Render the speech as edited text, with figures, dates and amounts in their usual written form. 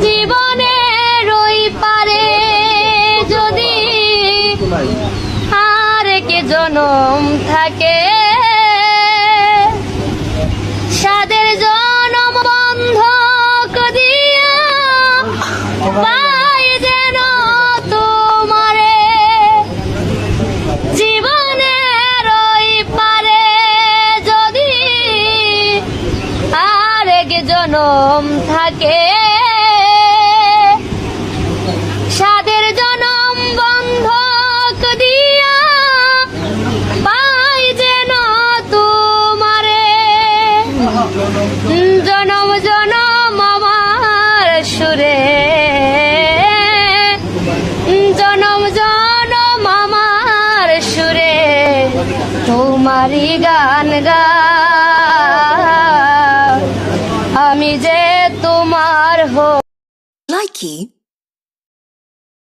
জীবনের ওই পারে যদি আর কে জনম থাকে, সাদের জনম বন্ধক দিয়া পাই যেন তোমারে। জীবনের ওই পারে যদি আর কে জনম থাকে, সাদের জনম বন্ধক দিয়া পাই যেন তোমারে। জনম জনম আমার সুরে, জনম জনম আমার সুরে তোমারই গান গা, আমি যে তোমার হো। Likey